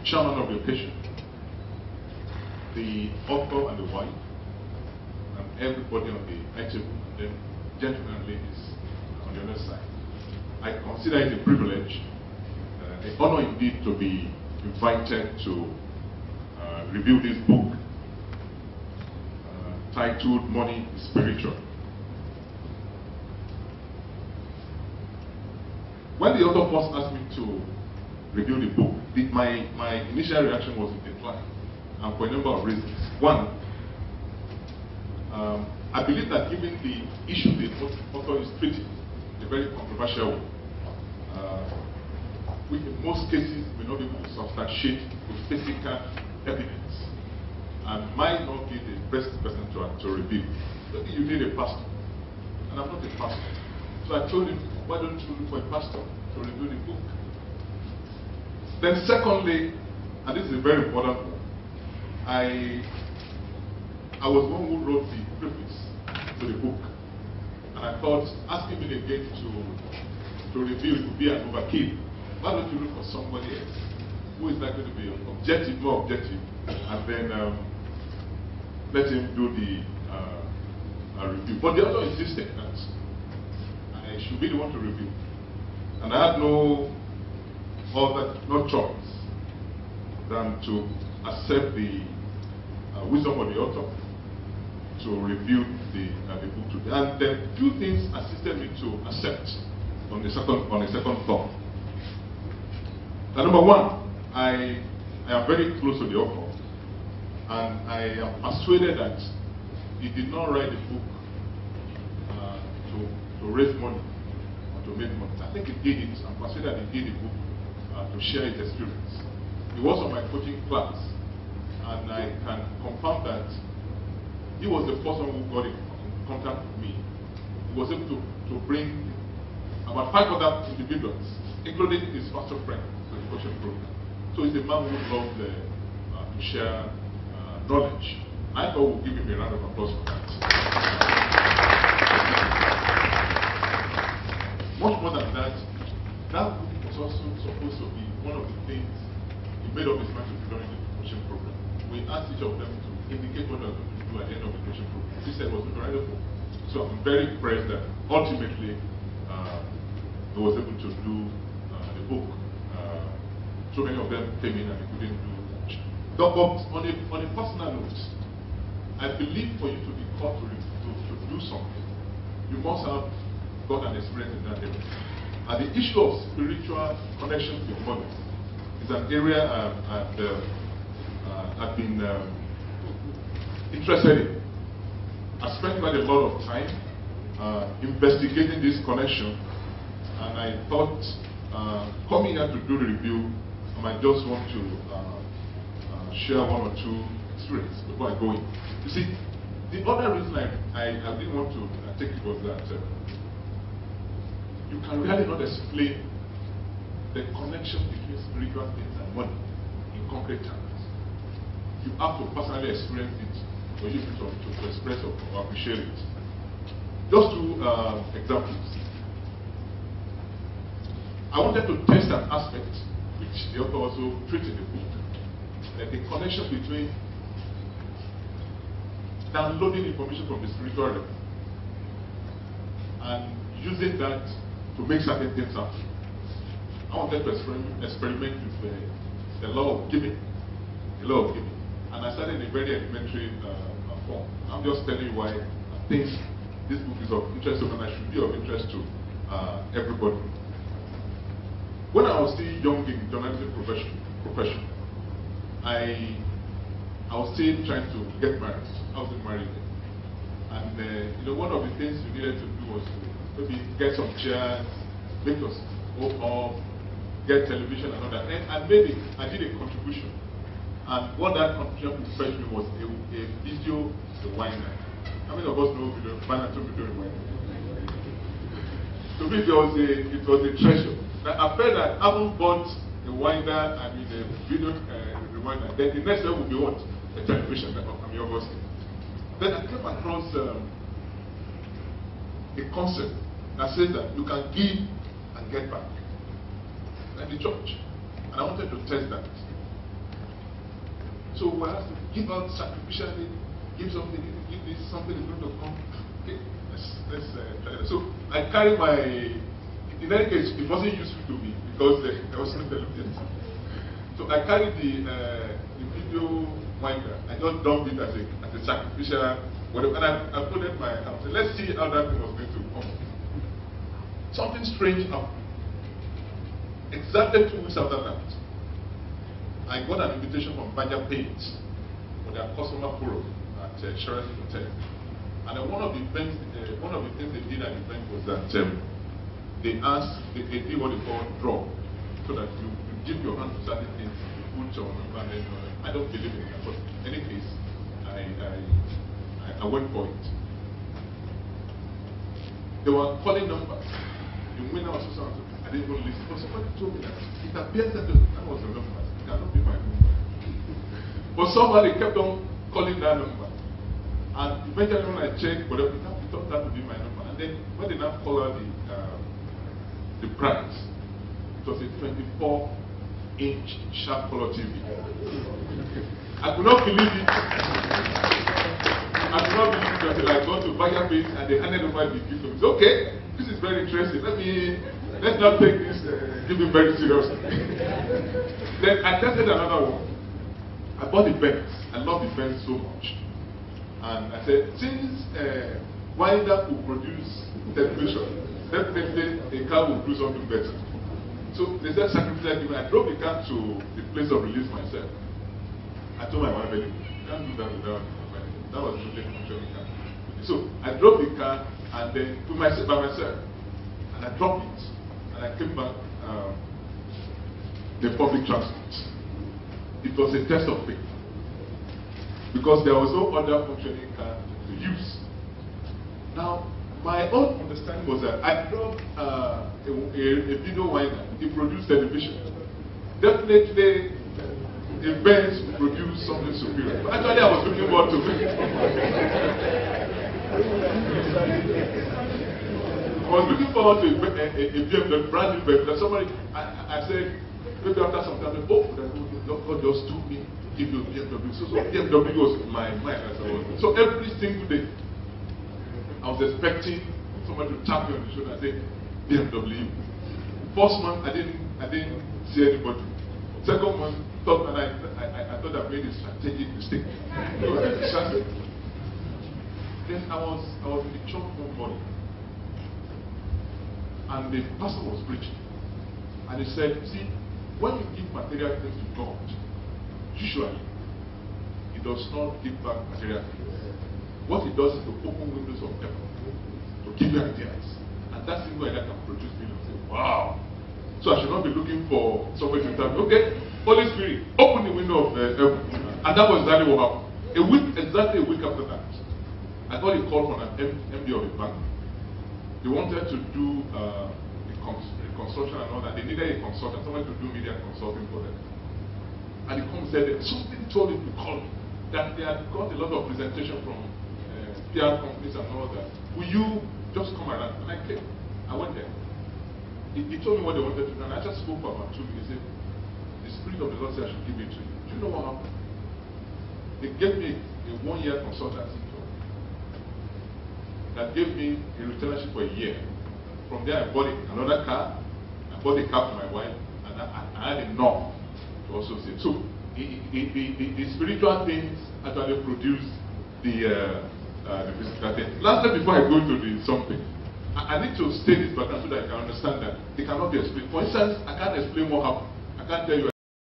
chairman of the occasion, the author and the wife, and everybody on the table, and then gentlemen and ladies on the other side. I consider it a privilege, an honor indeed to be invited to review this book titled Money is Spiritual. When the author first asked me to review the book, my initial reaction was a decline, and for a number of reasons. One, I believe that given the issue the author is treating, a very controversial one, which in most cases may not be able to substantiate with physical evidence, and might not be the best person to review. Maybe you need a pastor, and I'm not a pastor. So I told him, why don't you look for a pastor to review the book? Then secondly, and this is a very important one, I was one who wrote the preface to the book, and I thought asking me again to review it would be an overkill. Why don't you look for somebody else who is likely to be objective, more objective, and then let him do the review. But the author insisted that I should be the one to review, and I had no choice than to accept the wisdom of the author to review the book today. And then two things assisted me to accept on a second thought. Number one, I am very close to the author, and I am persuaded that he did not write the book to raise money or to make money. I think he did it. I'm persuaded that he did the book to share his experience. He was on my coaching class, and I can confirm that he was the first one who got in contact with me. He was able to bring about 5 other individuals, including his pastor friend, to the coaching program. So he's a man who loves to share knowledge. I thought we'll give him a round of applause for that. Much more than that, that book was also supposed to be one of the things he made up his mind to do during the coaching program. We asked each of them to indicate what they were going to do at the end of the coaching program. He said it was incredible. So I'm very impressed that ultimately he was able to do the book. So many of them came in and they couldn't do much. But on a personal note, I believe for you to be called to do something, you must have got an experience in that area. And the issue of spiritual connection with money is an area I've been interested in. I spent quite a lot of time investigating this connection, and I thought coming here to do the review, I might just want to share one or two experiences before I go in. You see, the other reason I didn't want to take it was that you can really not explain the connection between spiritual things and money in concrete terms. You have to personally experience it for you to express or appreciate it. Just two examples. I wanted to test an aspect which the author also treated in the book, the connection between downloading information from the spiritual realm and using that to make certain things happen. I wanted to experiment with the law of giving. The law of giving. And I started in a very elementary form. I'm just telling you why I think this book is of interest to me and should be of interest to everybody. When I was still young in journalism profession, I was still trying to get married. I wasn't married yet. And one of the things we needed to do was to maybe get some chairs, make us go up, get television and all that. And maybe I did a contribution. And what that contribution could fetch me was a video, the wine night. How many of us know video, wine night, video, wine night? To me, it was a treasure. Now, I felt that I haven't bought a winder and a video reminder. Then the next step would be what? A television. I'm your boss. Then I came across a concept that says that you can give and get back, like the church. And I wanted to test that. So we have to give out sacrificially, give something, give this, something is going to come. Okay, let's try that. So I carry my, in any case, it wasn't useful to me because there was no television. So I carried the video winder. I just dumped it as a sacrificial, whatever, and I put it in my house. Let's see how that thing was going to come. Something strange happened. Exactly 2 weeks after that, I got an invitation from Baja Paint for their customer forum at Sheraton Hotel. And one of the things they did at the event was that they did what they call draw, so that you give your hand to certain things, you put your number, and then I don't believe in that, but in any case, I went for it. They were calling numbers. The winner was so I didn't even listen, but somebody told me that it appears that that was the number. It cannot be my number. But somebody kept on calling that number. And eventually when I checked, whatever, it turned out to be my number. And then when they now call out the price, it was a 24-inch sharp color TV. I could not believe it. I could not believe it until I got to Baja Paint and they handed over the gift. It's okay, this is very interesting. Let's not take this giving very seriously. Then I tested another one. I bought the Benz. I love the Benz so much. And I said, since winder will produce television, definitely a car will do something better. So they said sacrificial giving. I drove the car to the place of release myself. I told my wife, you can't do that without money. That was the functioning car. So I drove the car and then by myself, and I dropped it. And I came back the public transport. It was a test of faith. Because there was no other functioning car to use. Now, my own understanding was that I drove a video winder. It produced television. Definitely, a Benz produced something superior. But actually, I was looking forward to it. I was looking forward to a BMW, brand new BMW. Somebody, I said, maybe after some time, God just told me to give you a BMW. So BMW was in my mind as I was. So every single day, I was expecting somebody to tap me on the shoulder and say, BMW. First month, I didn't see anybody. Second month, third month, I thought I made a strategic mistake. Then I was in the church one morning. And the pastor was preaching. And he said, see, when you give material things to God, usually, he does not give back material things. What he does is to open windows of heaven, to give you ideas. And that single idea can produce millions. Say, wow. So I should not be looking for somebody to tell me, okay, Holy Spirit, open the window of heaven. And that was exactly what happened. Exactly a week after that, I got a call from an MD of a bank. They wanted to do construction and all that. They needed a consultant, someone to do media consulting for them. And he come and said, something told him to call me, that they had got a lot of presentation from PR companies and all that. Will you just come around? And I came. I went there. He told me what they wanted to do, and I just spoke for about 2 minutes. He said, the Spirit of the Lord said I should give it to you. Do you know what happened? They gave me a 1-year consultancy job that gave me a retainership for a year. From there, I bought another car. I bought a car for my wife, and I had enough to also save. So the spiritual things actually produce the physical things. Lastly, before I go into the something, I need to state this background so that I can understand that they cannot be explained. For instance, I can't explain what happened. I can't tell you